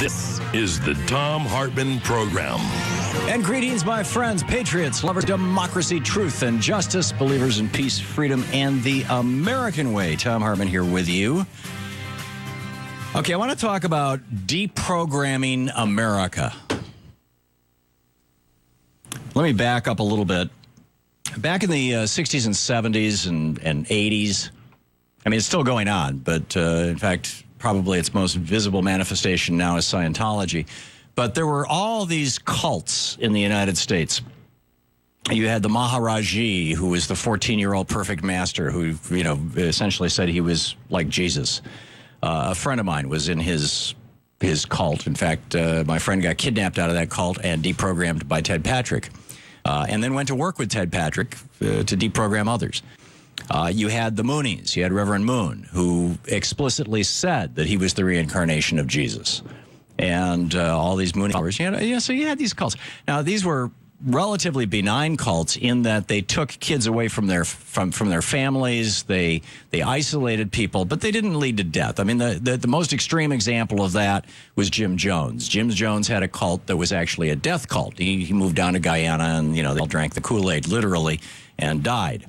This is the Thom Hartmann Program. And greetings, my friends, patriots, lovers of democracy, truth, and justice, believers in peace, freedom, and the American way. Thom Hartmann here with you. Okay, I want to talk about deprogramming America. Let me back up a little bit. Back in the 60s and 70s and 80s, I mean, it's still going on, but in fact, probably its most visible manifestation now is Scientology. But there were all these cults in the United States. You had the Maharaji, who was the 14-year-old perfect master who, you know, essentially said he was like Jesus. A friend of mine was in his cult. In fact, my friend got kidnapped out of that cult and deprogrammed by Ted Patrick, and then went to work with Ted Patrick to deprogram others. You had the Moonies. You had Reverend Moon, who explicitly said that he was the reincarnation of Jesus. And all these Moon followers. So you had these cults. Now, these were relatively benign cults in that they took kids away from their families. They isolated people, but they didn't lead to death. I mean, the most extreme example of that was Jim Jones. Jim Jones had a cult that was actually a death cult. He moved down to Guyana, and they all drank the Kool-Aid literally and died.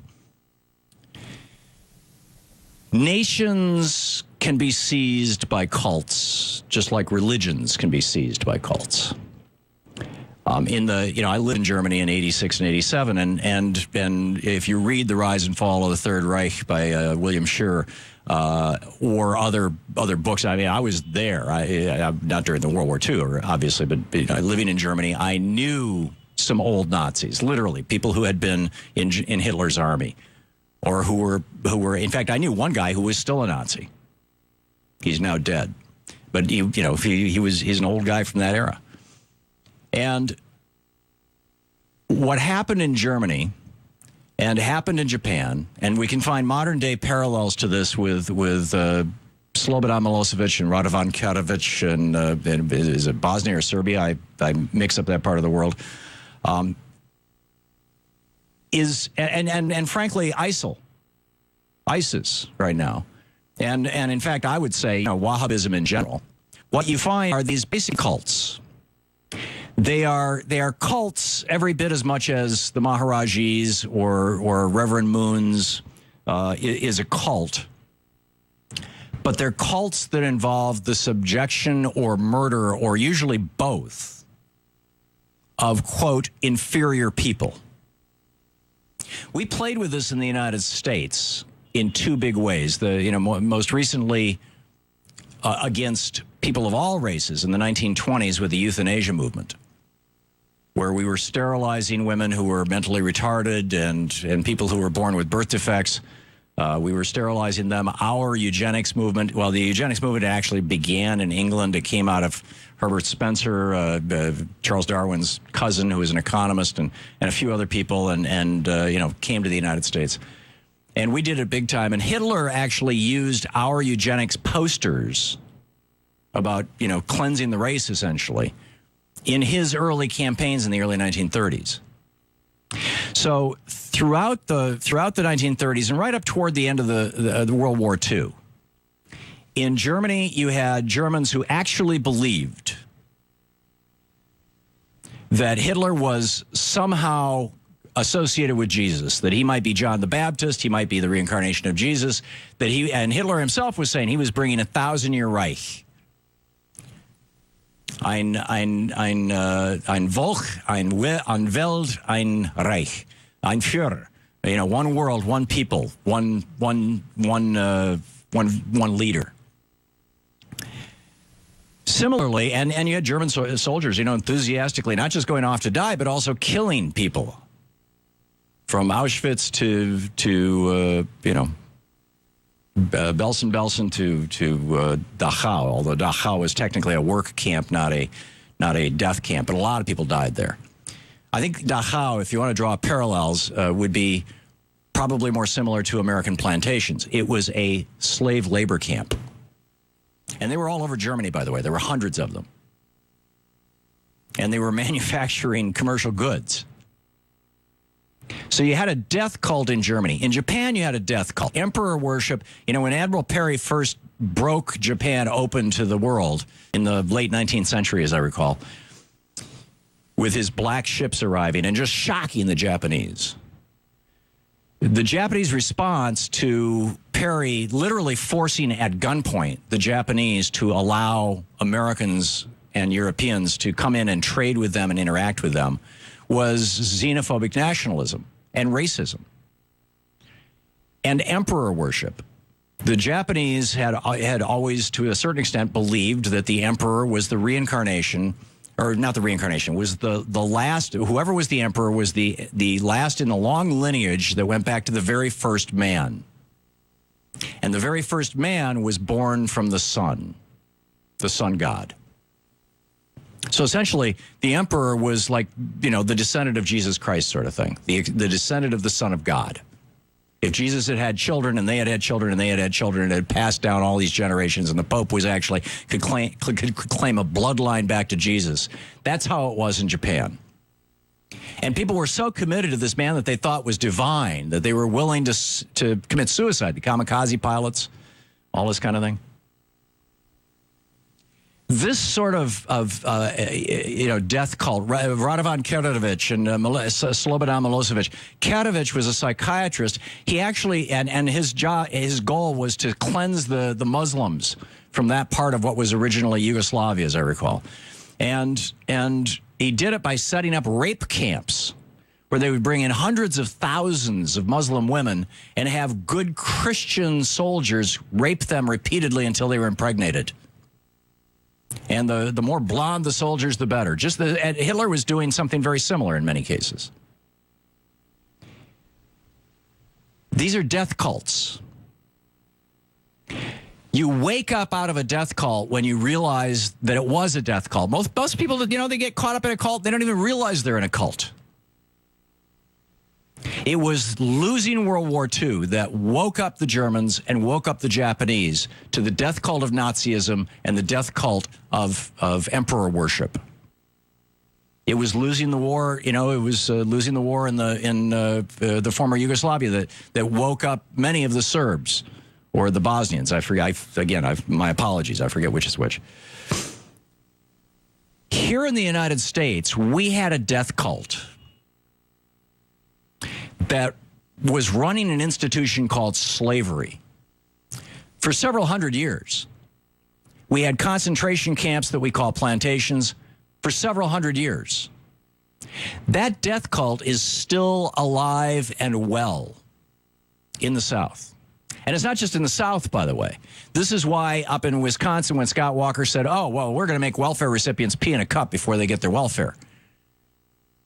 Nations can be seized by cults, just like religions can be seized by cults. I lived in Germany in '86 and '87, and if you read The Rise and Fall of the Third Reich by William Scherer, or other books, I mean, I was there. I not during the World War II, obviously, but living in Germany, I knew some old Nazis, literally people who had been in Hitler's army, or who were. In fact, I knew one guy who was still a Nazi. He's now dead, but he's an old guy from that era. And what happened in Germany and happened in Japan, and we can find modern day parallels to this with Slobodan Milosevic and Radovan Karadzic and is it Bosnia or Serbia? I mix up that part of the world. And frankly, ISIS right now. And in fact, I would say, Wahhabism in general. What you find are these basic cults. They are cults every bit as much as the Maharajis or Reverend Moon's is a cult. But they're cults that involve the subjection or murder, or usually both, of, quote, inferior people. We played with this in the United States in two big ways. Most recently against people of all races in the 1920s with the euthanasia movement, where we were sterilizing women who were mentally retarded and people who were born with birth defects. We were sterilizing them. Our eugenics movement, well, the eugenics movement actually began in England. It came out of Herbert Spencer, Charles Darwin's cousin, who was an economist, and a few other people, and came to the United States. And we did it big time. And Hitler actually used our eugenics posters about, cleansing the race, essentially, in his early campaigns in the early 1930s. So throughout the 1930s and right up toward the end of the World War II, in Germany, you had Germans who actually believed that Hitler was somehow associated with Jesus, that he might be John the Baptist, he might be the reincarnation of Jesus, and Hitler himself was saying he was bringing a 1,000-year Reich. Ein Volk, ein Welt, ein Reich, ein Führer. One world, one people, one leader. Similarly, and you had German soldiers, enthusiastically not just going off to die, but also killing people. From Auschwitz to Belsen to Dachau, although Dachau was technically a work camp, not a death camp, but a lot of people died there. I think Dachau, if you want to draw parallels, would be probably more similar to American plantations. It was a slave labor camp. And they were all over Germany, by the way. There were hundreds of them. And they were manufacturing commercial goods. So you had a death cult in Germany. In Japan, you had a death cult. Emperor worship. When Admiral Perry first broke Japan open to the world in the late 19th century, as I recall, with his black ships arriving and just shocking the Japanese. The Japanese response to Perry literally forcing at gunpoint the Japanese to allow Americans and Europeans to come in and trade with them and interact with them was xenophobic nationalism and racism and emperor worship. The Japanese had always, to a certain extent, believed that the emperor was the reincarnation, or not the reincarnation, was the last, whoever was the emperor was the last in the long lineage that went back to the very first man. And the very first man was born from the sun god. So essentially, the emperor was like, the descendant of Jesus Christ sort of thing, the descendant of the Son of God. If Jesus had had children and they had had children and they had had children and it had passed down all these generations and the Pope was actually could claim a bloodline back to Jesus, that's how it was in Japan. And people were so committed to this man that they thought was divine that they were willing to commit suicide, the kamikaze pilots, all this kind of thing. This sort of death cult, Radovan Karadžić and Slobodan Milosevic. Karadžić was a psychiatrist. He actually, and his goal was to cleanse the Muslims from that part of what was originally Yugoslavia, as I recall. And he did it by setting up rape camps where they would bring in hundreds of thousands of Muslim women and have good Christian soldiers rape them repeatedly until they were impregnated. And the more blonde the soldiers, the better. And Hitler was doing something very similar in many cases. These are death cults. You wake up out of a death cult when you realize that it was a death cult. Most people, they get caught up in a cult, they don't even realize they're in a cult. It was losing World War II that woke up the Germans and woke up the Japanese to the death cult of Nazism and the death cult of emperor worship. It was losing the war, it was losing the war in the former Yugoslavia that woke up many of the Serbs or the Bosnians. I forget. My apologies. I forget which is which. Here in the United States, we had a death cult that was running an institution called slavery for several hundred years. We had concentration camps that we call plantations for several hundred years. That death cult is still alive and well in the South. And it's not just in the South, by the way. This is why up in Wisconsin, when Scott Walker said, oh, well, we're going to make welfare recipients pee in a cup before they get their welfare.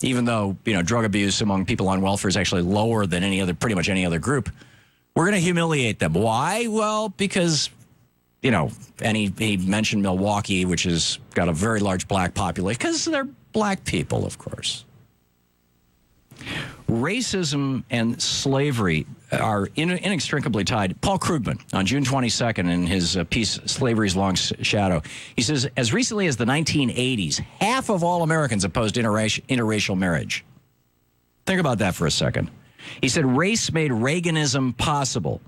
Even though, drug abuse among people on welfare is actually lower than pretty much any other group. We're going to humiliate them. Why? Well, because, and he mentioned Milwaukee, which has got a very large black population, because they're black people, of course. Racism and slavery are inextricably tied. Paul Krugman, on June 22nd, in his piece, Slavery's Long Shadow, he says, as recently as the 1980s, half of all Americans opposed interracial marriage. Think about that for a second. He said, race made Reaganism possible.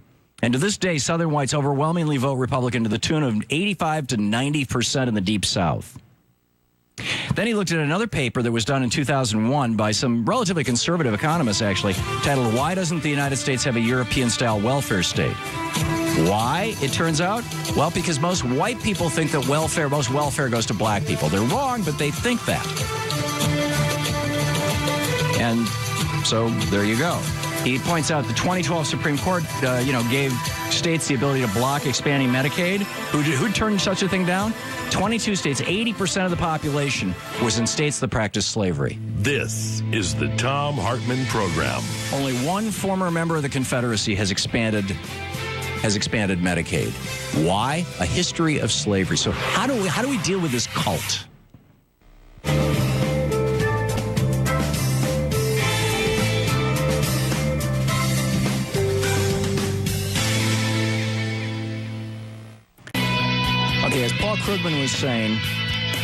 And to this day, Southern whites overwhelmingly vote Republican to the tune of 85 to 90% in the Deep South. Then he looked at another paper that was done in 2001 by some relatively conservative economists, actually, titled, Why Doesn't the United States Have a European-Style Welfare State? Why, it turns out? Well, because most white people think that most welfare goes to black people. They're wrong, but they think that. And so there you go. He points out the 2012 Supreme Court, gave states the ability to block expanding Medicaid. Who turned such a thing down? 22 states, 80% of the population was in states that practiced slavery. This is the Thom Hartmann Program. Only one former member of the Confederacy has expanded Medicaid. Why? A history of slavery. So how do we deal with this cult? Okay, as Paul Krugman was saying,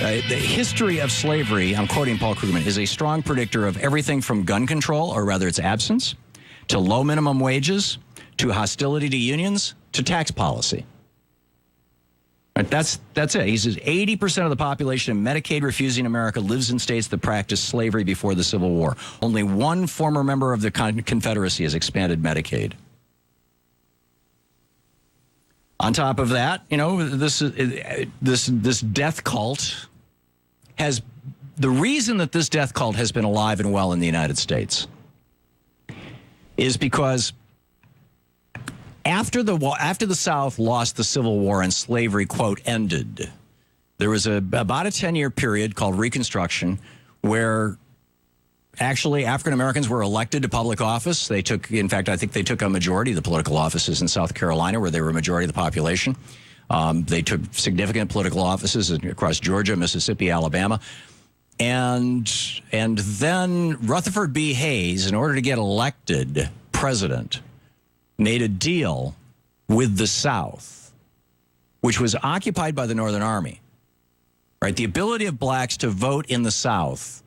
the history of slavery, I'm quoting Paul Krugman, is a strong predictor of everything from gun control, or rather its absence, to low minimum wages, to hostility to unions, to tax policy. Right, that's it. He says 80% of the population in Medicaid-refusing America lives in states that practiced slavery before the Civil War. Only one former member of the Confederacy has expanded Medicaid. On top of that, this death cult has... The reason that this death cult has been alive and well in the United States is because after the South lost the Civil War and slavery, quote, ended, there was about a 10-year period called Reconstruction where actually African Americans were elected to public office. I think they took a majority of the political offices in South Carolina, where they were a majority of the population. They took significant political offices across Georgia, Mississippi, Alabama. And then Rutherford B. Hayes, in order to get elected president, made a deal with the South, which was occupied by the Northern Army. Right? The ability of blacks to vote in the South,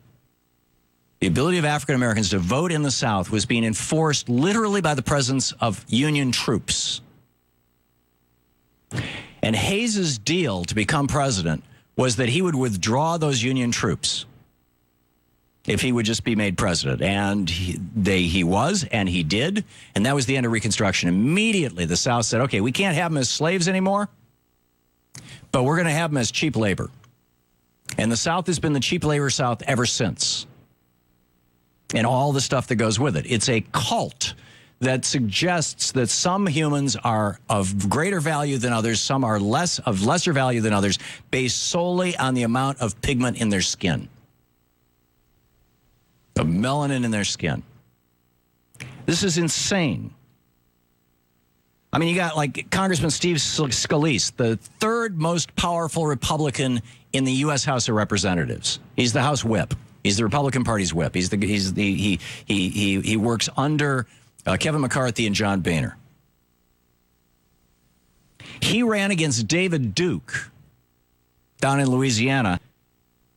the ability of African Americans to vote in the South was being enforced literally by the presence of Union troops. And Hayes's deal to become president was that he would withdraw those Union troops if he would just be made president. And he did. And that was the end of Reconstruction. Immediately, the South said, okay, we can't have them as slaves anymore, but we're going to have them as cheap labor. And the South has been the cheap labor South ever since. And all the stuff that goes with it. It's a cult that suggests that some humans are of greater value than others, some are lesser value than others, based solely on the amount of pigment in their skin, of melanin in their skin. This is insane. I mean, you got like Congressman Steve Scalise, the third most powerful Republican in the U.S. House of Representatives. He's the House whip. He's the Republican Party's whip. He works under Kevin McCarthy and John Boehner. He ran against David Duke down in Louisiana,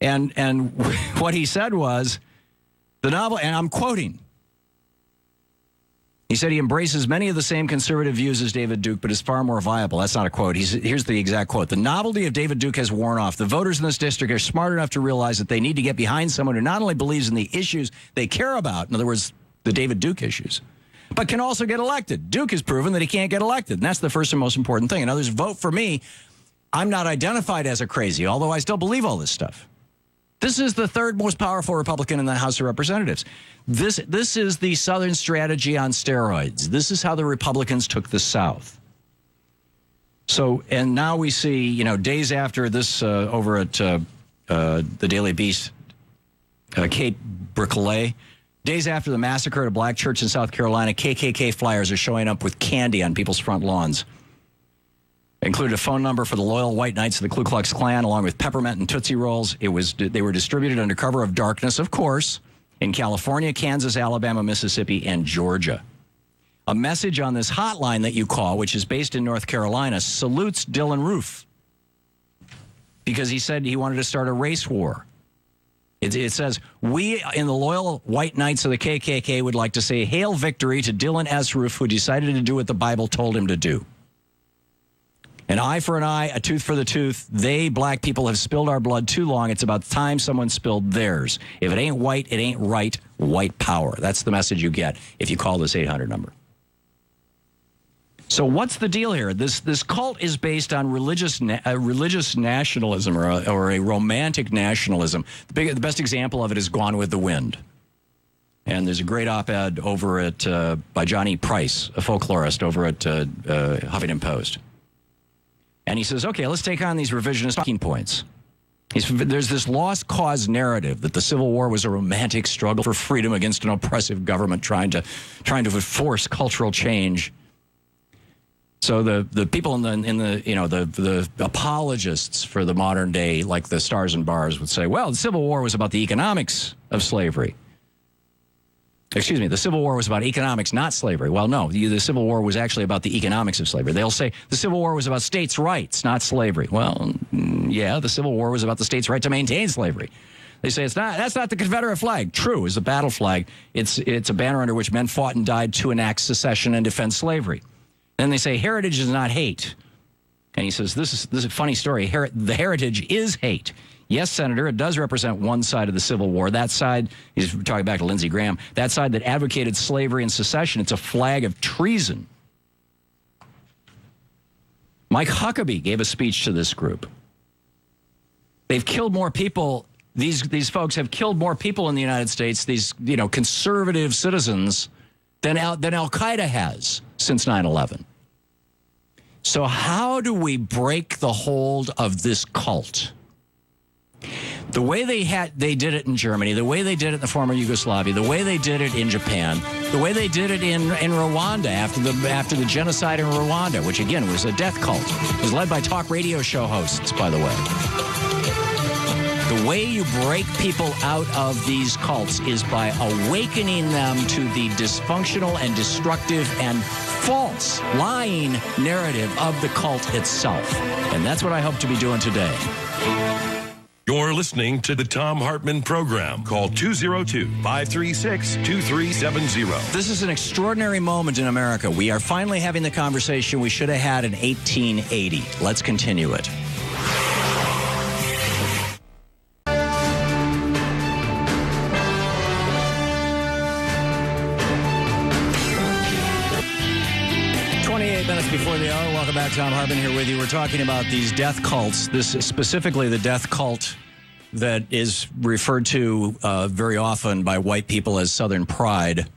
and what he said was, the novel, and I'm quoting, he said he embraces many of the same conservative views as David Duke, but is far more viable. That's not a quote. Here's the exact quote. The novelty of David Duke has worn off. The voters in this district are smart enough to realize that they need to get behind someone who not only believes in the issues they care about, in other words, the David Duke issues, but can also get elected. Duke has proven that he can't get elected, and that's the first and most important thing. In others, vote for me. I'm not identified as a crazy, although I still believe all this stuff. This is the third most powerful Republican in the House of Representatives. This is the Southern strategy on steroids. This is how the Republicans took the South. So, and now we see, days after this over at the Daily Beast, Kate Bricollet, days after the massacre at a black church in South Carolina, KKK flyers are showing up with candy on people's front lawns. Included a phone number for the loyal white knights of the Ku Klux Klan, along with peppermint and Tootsie Rolls. They were distributed under cover of darkness, of course, in California, Kansas, Alabama, Mississippi, and Georgia. A message on this hotline that you call, which is based in North Carolina, salutes Dylan Roof because he said he wanted to start a race war. It says, we in the loyal white knights of the KKK would like to say hail victory to Dylan S. Roof, who decided to do what the Bible told him to do. An eye for an eye, a tooth for the tooth. They, black people, have spilled our blood too long. It's about time someone spilled theirs. If it ain't white, it ain't right. White power. That's the message you get if you call this 800 number. So what's the deal here? This cult is based on religious nationalism or a romantic nationalism. The best example of it is Gone with the Wind. And there's a great op-ed over at by Johnny Price, a folklorist, over at Huffington Post. And he says, okay, let's take on these revisionist talking points. There's this lost cause narrative that the Civil War was a romantic struggle for freedom against an oppressive government trying to force cultural change. So the people in the apologists for the modern day, like the Stars and Bars, would say, well, the Civil War was about the economics of slavery. Excuse me, the Civil War was about economics, not slavery. Well, no, the Civil War was actually about the economics of slavery. They'll say the Civil War was about states' rights, not slavery. Well, yeah, the Civil War was about the states' right to maintain slavery. They say that's not the Confederate flag. True, it's a battle flag. It's a banner under which men fought and died to enact secession and defend slavery. Then they say heritage is not hate. And he says, this is a funny story. The heritage is hate. Yes, Senator, it does represent one side of the Civil War. That side, he's talking back to Lindsey Graham, that side that advocated slavery and secession. It's a flag of treason. Mike Huckabee gave a speech to this group. They've killed more people. These folks have killed more people in the United States, these conservative citizens, than Al-Qaeda has since 9/11. So how do we break the hold of this cult? The way they did it in Germany, the way they did it in the former Yugoslavia, the way they did it in Japan, the way they did it in Rwanda after the genocide in Rwanda, which again was a death cult. It was led by talk radio show hosts, by the way. The way you break people out of these cults is by awakening them to the dysfunctional and destructive and false, lying narrative of the cult itself. And that's what I hope to be doing today. You're listening to the Thom Hartmann Program. Call 202-536-2370. This is an extraordinary moment in America. We are finally having the conversation we should have had in 1880. Let's continue it. Before the hour, welcome back. Thom Hartmann here with you. We're talking about these death cults. This is specifically the death cult that is referred to very often by white people as Southern Pride.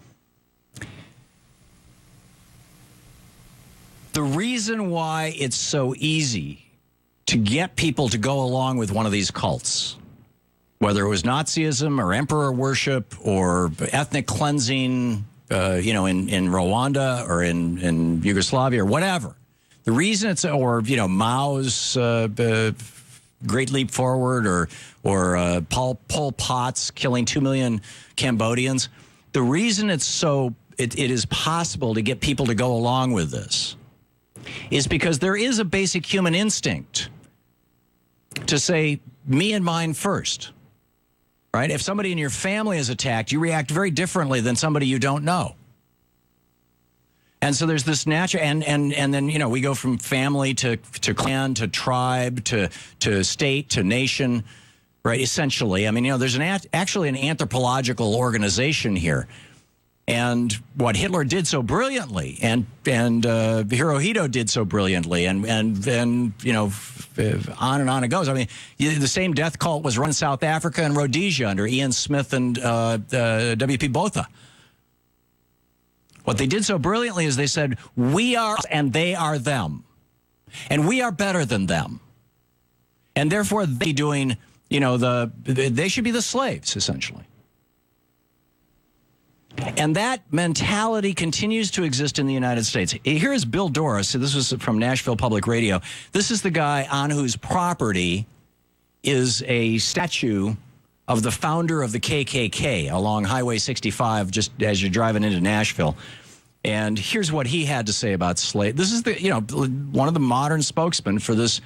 The reason why it's so easy to get people to go along with one of these cults, whether it was Nazism or emperor worship or ethnic cleansing, in Rwanda or in Yugoslavia or whatever. The reason it's, or Mao's Great Leap Forward or Pol Pot's killing 2 million Cambodians. The reason it is possible to get people to go along with this is because there is a basic human instinct to say, me and mine first. Right? If somebody in your family is attacked, you react very differently than somebody you don't know. And so there's this natural, and then, we go from family to clan, to tribe, to state, to nation, right? Essentially. I mean, there's actually an anthropological organization here. And what Hitler did so brilliantly, and Hirohito did so brilliantly, and on and on it goes. I mean, the same death cult was run in South Africa and Rhodesia under Ian Smith and W.P. Botha. What they did so brilliantly is they said, we are and they are them. And we are better than them. And therefore, they doing, they should be the slaves, essentially. And that mentality continues to exist in the United States. Here is Bill Doris. This was from Nashville Public Radio. This is the guy on whose property is a statue of the founder of the KKK along Highway 65, just as you're driving into Nashville. And here's what he had to say about slavery. This is one of the modern spokesmen for this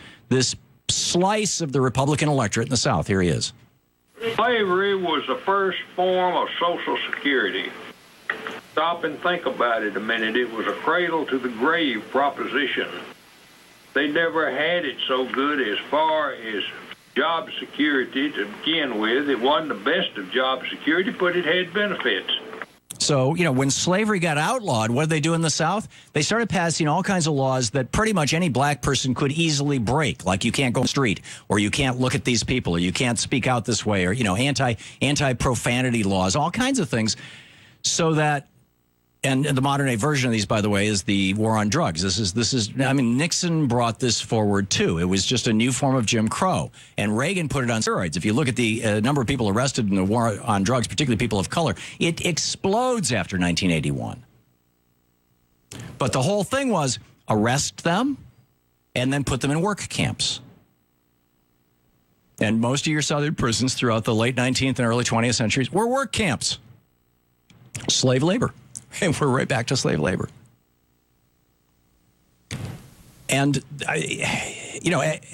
slice of the Republican electorate in the South. Here he is. Slavery was the first form of Social Security. Stop and think about it a minute. It was a cradle to the grave proposition. They never had it so good as far as job security to begin with. It wasn't the best of job security, but it had benefits. So, when slavery got outlawed, what did they do in the South? They started passing all kinds of laws that pretty much any black person could easily break, like you can't go on the street, or you can't look at these people, or you can't speak out this way, or, anti-profanity laws, all kinds of things, so that, and the modern-day version of these, by the way, is the war on drugs. This is. Nixon brought this forward, too. It was just a new form of Jim Crow, and Reagan put it on steroids. If you look at the number of people arrested in the war on drugs, particularly people of color, it explodes after 1981. But the whole thing was arrest them and then put them in work camps. And most of your Southern prisons throughout the late 19th and early 20th centuries were work camps. Slave labor. And we're right back to slave labor. And,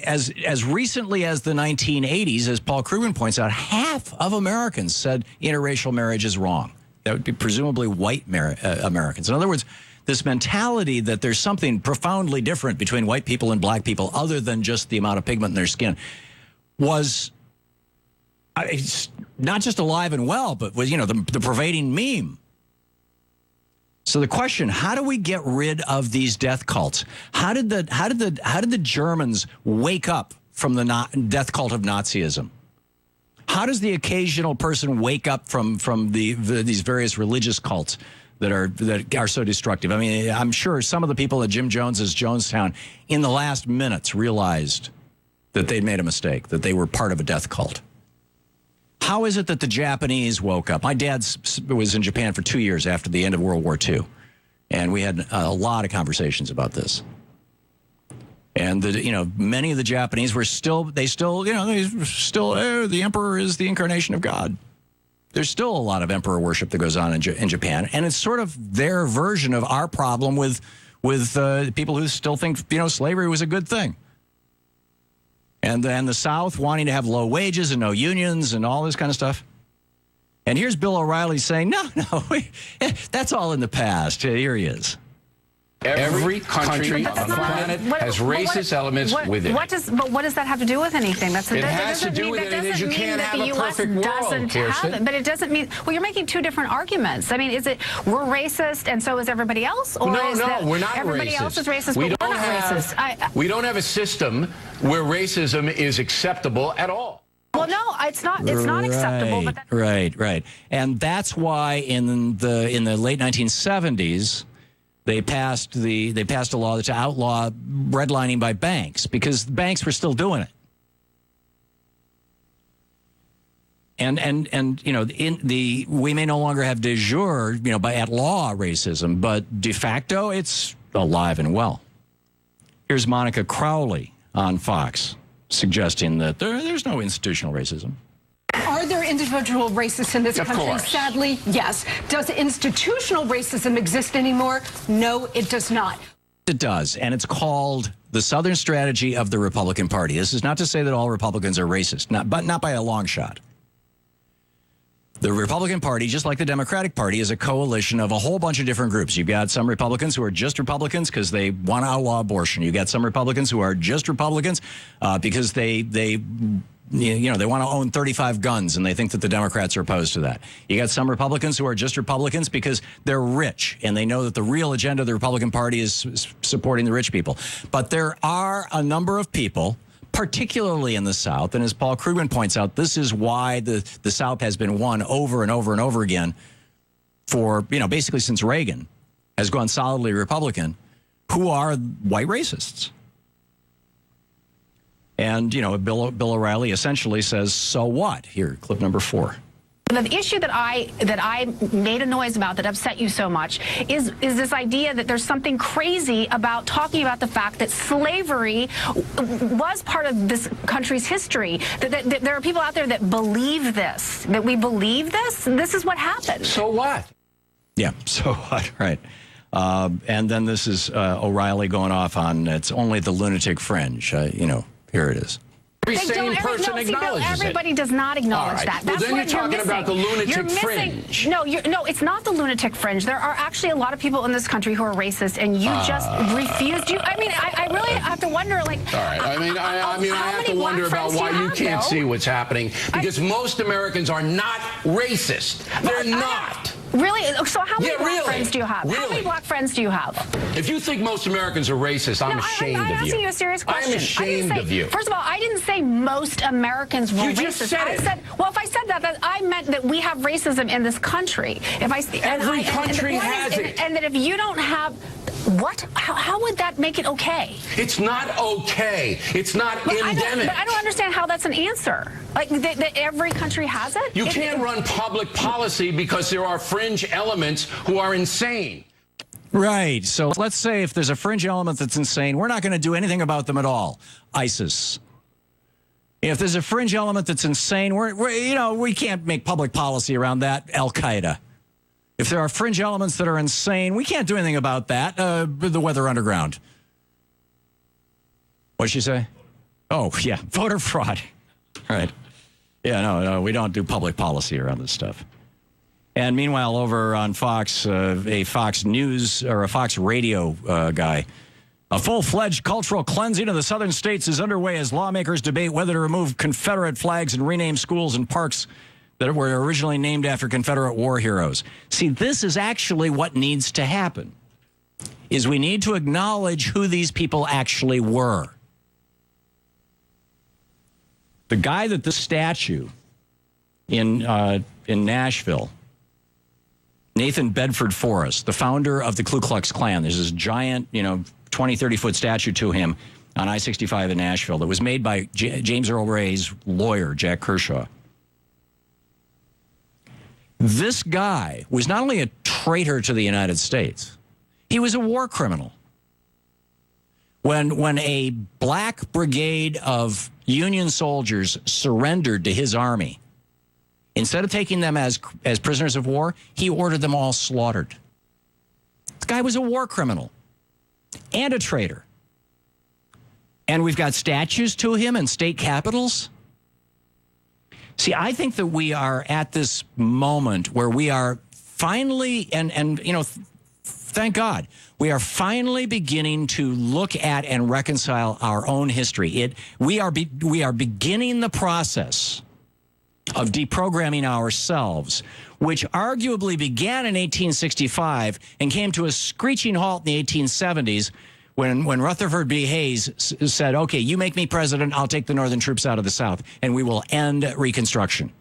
as recently as the 1980s, as Paul Krugman points out, half of Americans said interracial marriage is wrong. That would be presumably white Americans. In other words, this mentality that there's something profoundly different between white people and black people other than just the amount of pigment in their skin was it's not just alive and well, but was, the pervading meme. So the question, how do we get rid of these death cults? How did the Germans wake up from the death cult of Nazism? How does the occasional person wake up from these various religious cults that are so destructive? I mean, I'm sure some of the people at Jim Jones's Jonestown in the last minutes realized that they'd made a mistake, that they were part of a death cult. How is it that the Japanese woke up? My dad was in Japan for 2 years after the end of World War II, and we had a lot of conversations about this. And many of the Japanese were the emperor is the incarnation of God. There's still a lot of emperor worship that goes on in Japan, and it's sort of their version of our problem with people who still think slavery was a good thing. And then the South wanting to have low wages and no unions and all this kind of stuff. And here's Bill O'Reilly saying, no, that's all in the past. Here he is. Every country on the planet has racist elements within it. But what does that have to do with anything? It has to do with it. You can't have a perfect world, Kirsten. But it doesn't mean. Well, you're making two different arguments. I mean, is it we're racist and so is everybody else, or no, is we're not everybody racist. else is racist, but we're not racist? We don't have a system where racism is acceptable at all. Well, no, it's not. It's not acceptable. But Right. And that's why in the late 1970s. They passed a law to outlaw redlining by banks because banks were still doing it. And we may no longer have de jure, by at law racism, but de facto it's alive and well. Here's Monica Crowley on Fox suggesting that there's no institutional racism. Are there individual racists in this country? Course. Sadly, yes. Does institutional racism exist anymore? No, it does not. It does, and it's called the Southern strategy of the Republican Party. This is not to say that all Republicans are racist, but not by a long shot. The Republican Party, just like the Democratic Party, is a coalition of a whole bunch of different groups. You've got some Republicans who are just Republicans because they want to outlaw abortion. You've got some Republicans who are just Republicans because they want to own 35 guns, and they think that the Democrats are opposed to that. You got some Republicans who are just Republicans because they're rich, and they know that the real agenda of the Republican Party is supporting the rich people. But there are a number of people, particularly in the South, and as Paul Krugman points out, this is why the South has been won over and over and over again for, basically since Reagan has gone solidly Republican, who are white racists. And, Bill O'Reilly essentially says, so what? Here, clip number 4. The issue that I made a noise about that upset you so much is this idea that there's something crazy about talking about the fact that slavery was part of this country's history. That there are people out there that believe this, that we believe this. This is what happened. So what? Yeah, so what? Right. And then this is O'Reilly going off on it's only the lunatic fringe. Here it is. Every sane person acknowledges everybody it. does not acknowledge All right. that. Well, That's then what you're talking about the lunatic fringe. No, it's not the lunatic fringe. There are actually a lot of people in this country who are racist, and you just refused. I really have to wonder, like. All right. I have to wonder about why you can't see what's happening because most Americans are not racist. They're not. Really? So how many black really. friends do you have? Really? How many black friends do you have? If you think most Americans are racist, I'm ashamed of you. I'm asking you a serious question. I'm ashamed of you. First of all, I didn't say most Americans were racist. You just said it. If I said that, I meant that we have racism in this country. Every country has it. And that if you don't have... What? How would that make it okay? It's not okay. It's not endemic. But I don't understand how that's an answer. Like, that every country has it? You can't run public policy because there are fringe elements who are insane. Right. So let's say if there's a fringe element that's insane, we're not going to do anything about them at all. ISIS. If there's a fringe element that's insane, we can't make public policy around that. Al-Qaeda. If there are fringe elements that are insane, we can't do anything about that. The Weather Underground. What'd she say? Oh, yeah, voter fraud. Right. Yeah, no, we don't do public policy around this stuff. And meanwhile, over on Fox, a Fox News or a Fox Radio guy, a full-fledged cultural cleansing of the southern states is underway as lawmakers debate whether to remove Confederate flags and rename schools and parks that were originally named after Confederate war heroes. See, this is actually what needs to happen, is we need to acknowledge who these people actually were. The guy that the statue in Nashville, Nathan Bedford Forrest, the founder of the Ku Klux Klan. There's this giant, 20, 30-foot statue to him on I-65 in Nashville that was made by James Earl Ray's lawyer, Jack Kershaw. This guy was not only a traitor to the United States, he was a war criminal. When a black brigade of Union soldiers surrendered to his army, instead of taking them as prisoners of war, he ordered them all slaughtered. This guy was a war criminal and a traitor. And we've got statues to him in state capitals. See, I think that we are at this moment where we are finally, and thank God, we are finally beginning to look at and reconcile our own history. We are beginning the process of deprogramming ourselves, which arguably began in 1865 and came to a screeching halt in the 1870s when Rutherford B. Hayes said, okay, you make me president, I'll take the Northern troops out of the South, and we will end Reconstruction.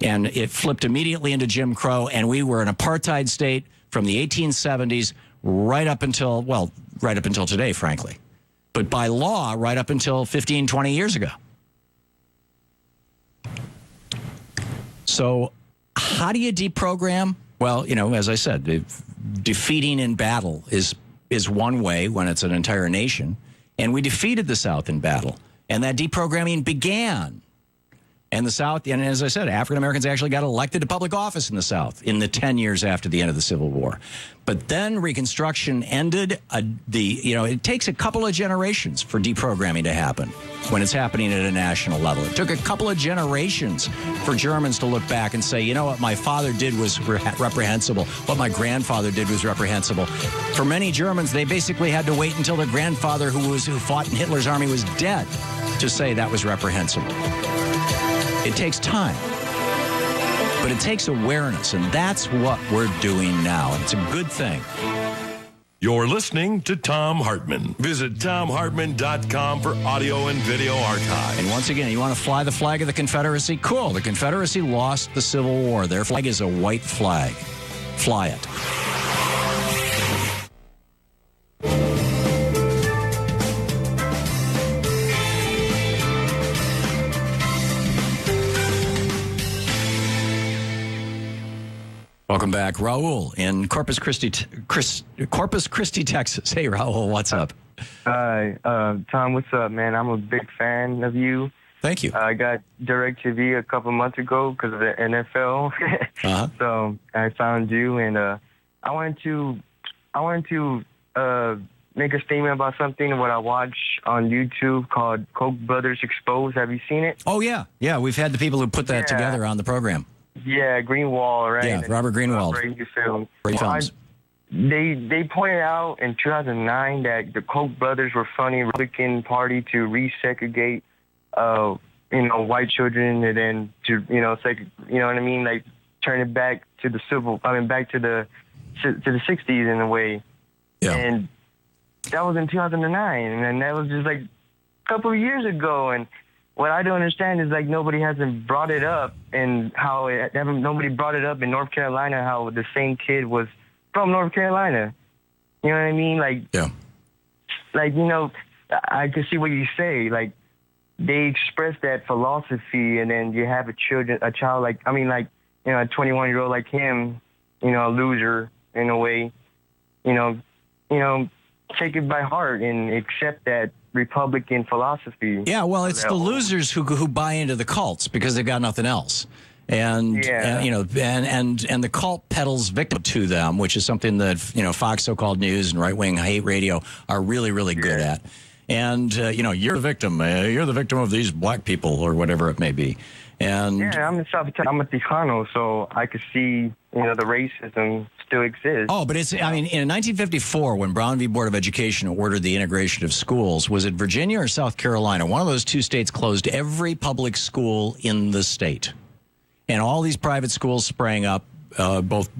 And it flipped immediately into Jim Crow, and we were an apartheid state from the 1870s right up until today, frankly. But by law, right up until 15, 20 years ago. So how do you deprogram? Well, as I said, defeating in battle is one way when it's an entire nation. And we defeated the South in battle. And that deprogramming began. And the South, and as I said, African Americans actually got elected to public office in the South in the 10 years after the end of the Civil War. But then Reconstruction ended. It takes a couple of generations for deprogramming to happen when it's happening at a national level. It took a couple of generations for Germans to look back and say, you know what my father did was reprehensible. What my grandfather did was reprehensible. For many Germans, they basically had to wait until their grandfather who fought in Hitler's army was dead to say that was reprehensible. It takes time, but it takes awareness, and that's what we're doing now, and it's a good thing. You're listening to Thom Hartmann. Visit ThomHartmann.com for audio and video archive. And once again, you want to fly the flag of the Confederacy? Cool. The Confederacy lost the Civil War. Their flag is a white flag. Fly it. Welcome back. Raul in Corpus Christi, Texas. Hey, Raul, what's up? Hi, Tom, what's up, man? I'm a big fan of you. Thank you. I got DirecTV a couple months ago because of the NFL. So I found you, and I wanted to make a statement about something what I watch on YouTube called Koch Brothers Exposed. Have you seen it? Oh, yeah. Yeah, we've had the people who put that together on the program. Yeah, Greenwald, right? Yeah, Robert Greenwald. Great film. Great films. They pointed out in 2009 that the Koch brothers were funding the Republican Party to resegregate, white children, and then to, like turn it back to the back to the 60s in a way. Yeah. And that was in 2009, and then that was just like a couple of years ago, and what I don't understand is like nobody hasn't brought it up, and nobody brought it up in North Carolina how the same kid was from North Carolina. You know what I mean? Like I can see what you say. Like they express that philosophy, and then you have a child like a 21-year-old like him, a loser in a way, take it by heart and accept that Republican philosophy. Yeah, well, it's the losers who buy into the cults because they've got nothing else. And the cult peddles victim to them, which is something that Fox so-called news and right-wing hate radio are really, really good at. And, you're the victim. You're the victim of these black people or whatever it may be. And Yeah, I'm in South Texas. I'm a Tejano, so I could see, the racism still exists. Oh, but in 1954, when Brown v. Board of Education ordered the integration of schools, was it Virginia or South Carolina? One of those two states closed every public school in the state. And all these private schools sprang up, both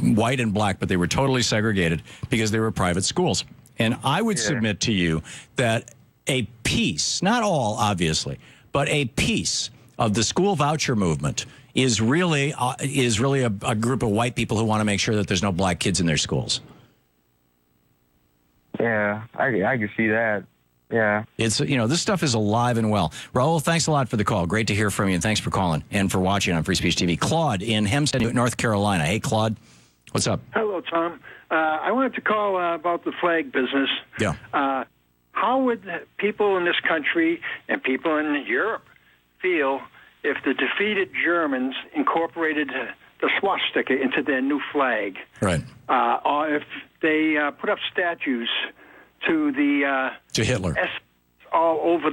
white and black, but they were totally segregated because they were private schools. And I would submit to you that a piece, not all, obviously, but a piece of the school voucher movement is really a group of white people who want to make sure that there's no black kids in their schools. Yeah, I can see that. Yeah. It's, this stuff is alive and well. Raul, thanks a lot for the call. Great to hear from you, and thanks for calling and for watching on Free Speech TV. Claude in Hempstead, North Carolina. Hey, Claude, what's up? Hello, Tom. I wanted to call about the flag business. Yeah. How would people in this country and people in Europe feel if the defeated Germans incorporated the swastika into their new flag? Right. Or if they put up statues to Hitler all over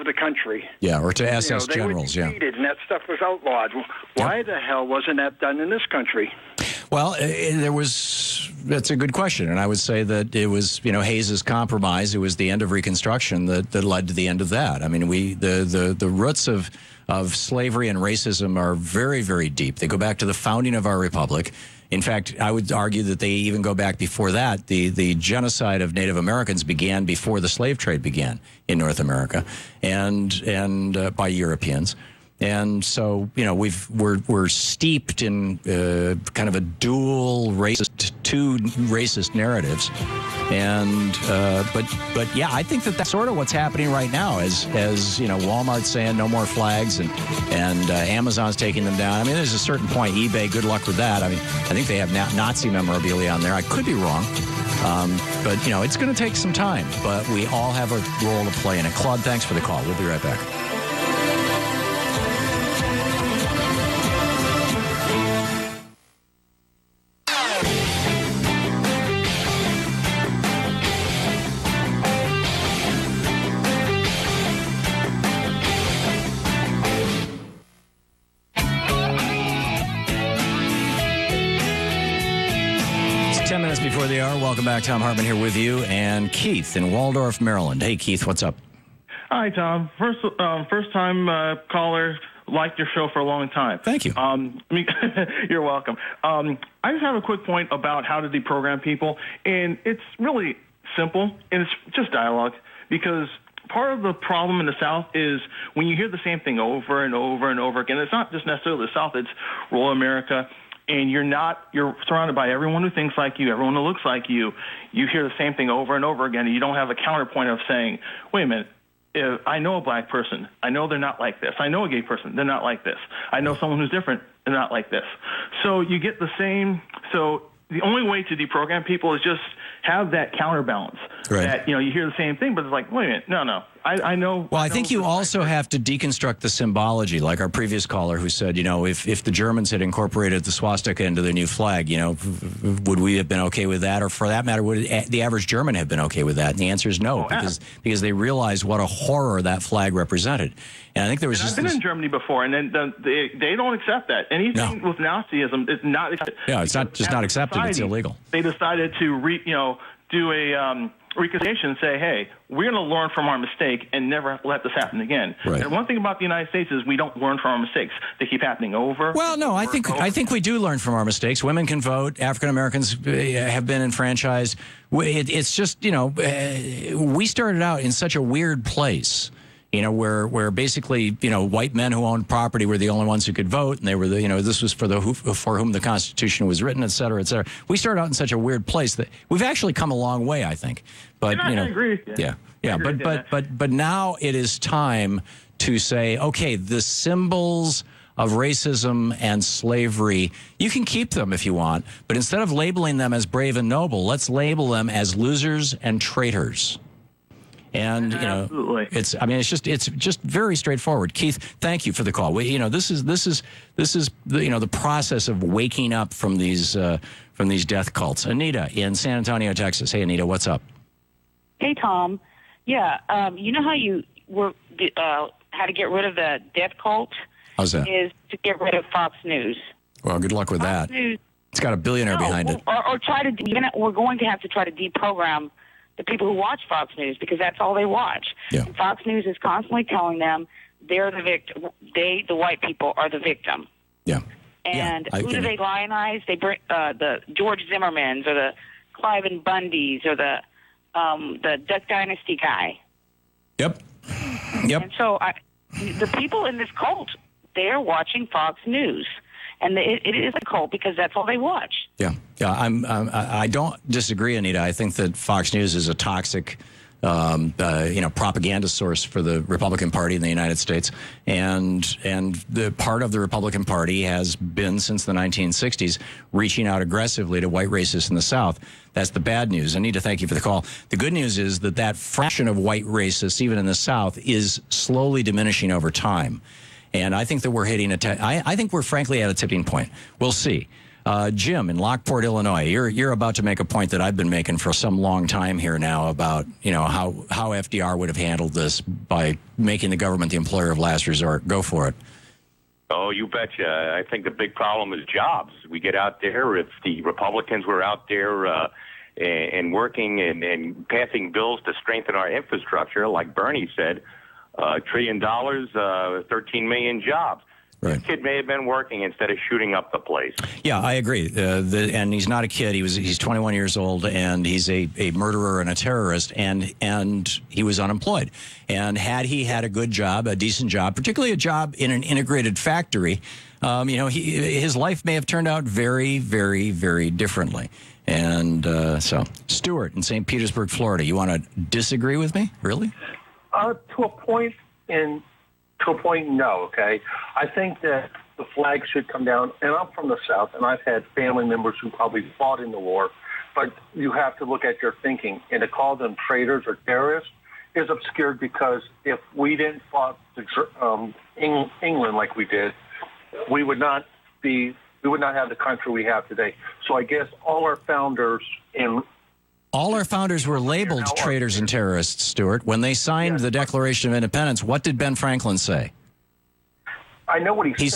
the country. Yeah, or to SS generals. They were defeated, and that stuff was outlawed. Why the hell wasn't that done in this country? Well, that's a good question. And I would say that it was, Hayes's compromise. It was the end of Reconstruction that led to the end of that. I mean, the roots of slavery and racism are very, very deep. They go back to the founding of our republic. In fact, I would argue that they even go back before that. The genocide of Native Americans began before the slave trade began in North America, and by Europeans. And so, we're steeped in kind of a two racist narratives. And but yeah, I think that's sort of what's happening right now. As Walmart's saying no more flags, and Amazon's taking them down. I mean, there's a certain point. eBay, good luck with that. I mean, I think they have Nazi memorabilia on there. I could be wrong, but it's going to take some time. But we all have a role to play in it. Claude, thanks for the call. We'll be right back. Before the hour, welcome back. Thom Hartmann here with you, and Keith in Waldorf, Maryland. Hey, Keith, what's up? Hi, Tom. First time caller. Liked your show for a long time. Thank you. You're welcome. I just have a quick point about how to deprogram people, and it's really simple, and it's just dialogue, because part of the problem in the South is when you hear the same thing over and over and over again. It's not just necessarily the South; it's rural America. And you're surrounded by everyone who thinks like you, everyone who looks like you. You hear the same thing over and over again, and you don't have a counterpoint of saying, wait a minute, if I know a black person, I know they're not like this. I know a gay person, they're not like this. I know someone who's different, they're not like this. So you get the same. So the only way to deprogram people is just have that counterbalance. Right. That, you hear the same thing, but it's like, wait a minute, no. I know. Well, I think you also have to deconstruct the symbology, like our previous caller who said, if the Germans had incorporated the swastika into their new flag, would we have been okay with that? Or for that matter, would the average German have been okay with that? And the answer is no, because they realized what a horror that flag represented. And I think there was I've been in Germany before, and then they don't accept that. Anything with Nazism is not accepted. Yeah, it's not just not accepted; it's illegal. They decided to do a reconciliation and say, hey, we're going to learn from our mistake and never let this happen again. Right. And one thing about the United States is we don't learn from our mistakes. They keep happening over. Well, no, I think we do learn from our mistakes. Women can vote. African Americans have been enfranchised. It's just, we started out in such a weird place. Where basically, white men who owned property were the only ones who could vote, and they were this was for whom the Constitution was written, et cetera, et cetera. We started out in such a weird place that we've actually come a long way, I think. But I agree with you. Yeah. But now it is time to say, okay, the symbols of racism and slavery, you can keep them if you want, but instead of labeling them as brave and noble, let's label them as losers and traitors. And Absolutely. it's just very straightforward. Keith, thank you for the call. This is the process of waking up from these death cults. Anita in San Antonio, Texas. Hey, Anita, what's up? Hey, Tom. Yeah, you know how you were how to get rid of the death cult? How's that? Is to get rid of Fox News. Well, good luck with that. News, it's got a billionaire behind it. Or try to. We're going to have to try to deprogram the people who watch Fox News because that's all they watch. Yeah. And Fox News is constantly telling them they're the victim. They, the white people, are the victim. Yeah. And yeah, who do they lionize? They bring the George Zimmermans or the Clive and Bundys or the Duck Dynasty guy. Yep. And so the people in this cult, they're watching Fox News. And it is a cult because that's all they watch. Yeah. I don't disagree, Anita. I think that Fox News is a toxic propaganda source for the Republican Party in the United States. And the part of the Republican Party has been, since the 1960s, reaching out aggressively to white racists in the South. That's the bad news. Anita, thank you for the call. The good news is that fraction of white racists, even in the South, is slowly diminishing over time. And I think that we're hitting I think we're frankly at a tipping point. We'll see. Jim in Lockport, Illinois, you're about to make a point that I've been making for some long time here now about how FDR would have handled this by making the government the employer of last resort. Go for it. Oh, you betcha. I think the big problem is jobs. We get out there. If the Republicans were out there and working and passing bills to strengthen our infrastructure, like Bernie said, $1 trillion, 13 million jobs. Right. This kid may have been working instead of shooting up the place. Yeah, I agree. And he's not a kid. He's 21 years old, and he's a murderer and a terrorist, and he was unemployed. And had he had a good job, a decent job, particularly a job in an integrated factory, his life may have turned out very, very, very differently. And so, Stuart in St. Petersburg, Florida, you want to disagree with me? Really? To a point, no, okay? I think that the flag should come down, and I'm from the South, and I've had family members who probably fought in the war, but you have to look at your thinking, and to call them traitors or terrorists is obscured because if we didn't fight England like we did, we would not have the country we have today. So I guess all our founders were labeled traitors and terrorists, Stuart. When they signed the Declaration of Independence, what did Ben Franklin say? I know what he said. He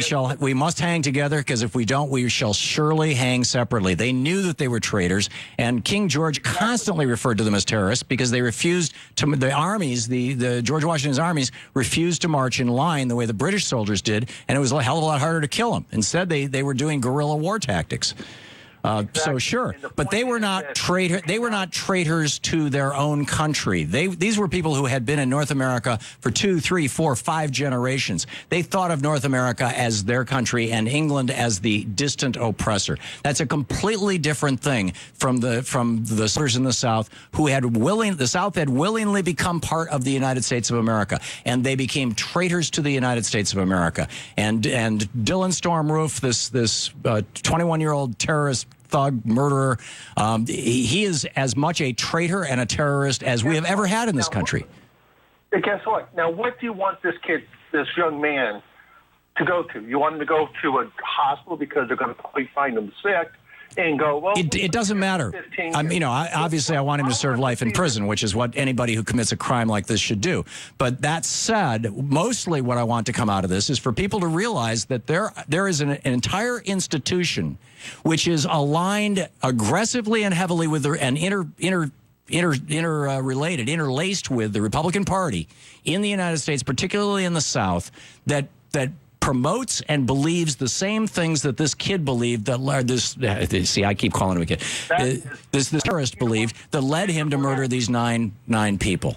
said, we must hang together because if we don't, we shall surely hang separately. They knew that they were traitors, and King George constantly referred to them as terrorists because they refused to, the armies, the George Washington's armies refused to march in line the way the British soldiers did, and it was a hell of a lot harder to kill them. Instead, they were doing guerrilla war tactics. So sure, but they were not traitors to their own country. These were people who had been in North America for 2, 3, 4, 5 generations. They thought of North America as their country and England as the distant oppressor. That's a completely different thing from the settlers in the South the South had willingly become part of the United States of America, and they became traitors to the United States of America. And Dylan Storm Roof, this 21-year-old terrorist thug, murderer, he is as much a traitor and a terrorist as we have ever had in this country. Guess what? Now, what do you want this young man, to go to? You want him to go to a hospital because they're going to probably find him sick and go, well... It doesn't matter. Obviously, I want him to serve life in prison, which is what anybody who commits a crime like this should do. But that said, mostly what I want to come out of this is for people to realize that there is an entire institution which is aligned aggressively and heavily with interlaced with the Republican Party in the United States, particularly in the South, that promotes and believes the same things that this kid believed, I keep calling him a kid, this terrorist believed, that led him to murder these nine people.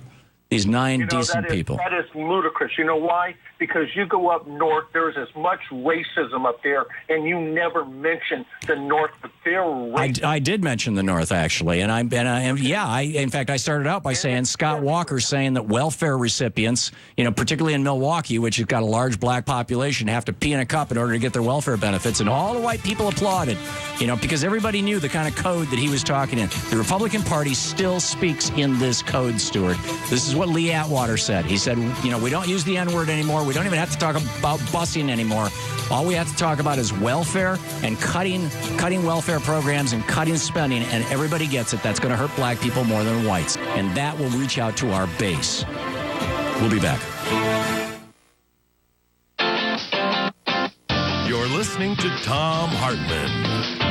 These nine decent people. That is ludicrous. You know why? Because you go up north, there's as much racism up there, and you never mention the north, but they're racist. I did mention the north, actually, in fact, I started out by saying Scott Walker saying that welfare recipients, particularly in Milwaukee, which has got a large black population, have to pee in a cup in order to get their welfare benefits, and all the white people applauded, because everybody knew the kind of code that he was talking in. The Republican Party still speaks in this code, Stuart. This is what what Lee Atwater said. He said, we don't use the N-word anymore. We don't even have to talk about busing anymore. All we have to talk about is welfare and cutting welfare programs and cutting spending, and everybody gets it. That's going to hurt black people more than whites, and that will reach out to our base. We'll be back. You're listening to Thom Hartmann.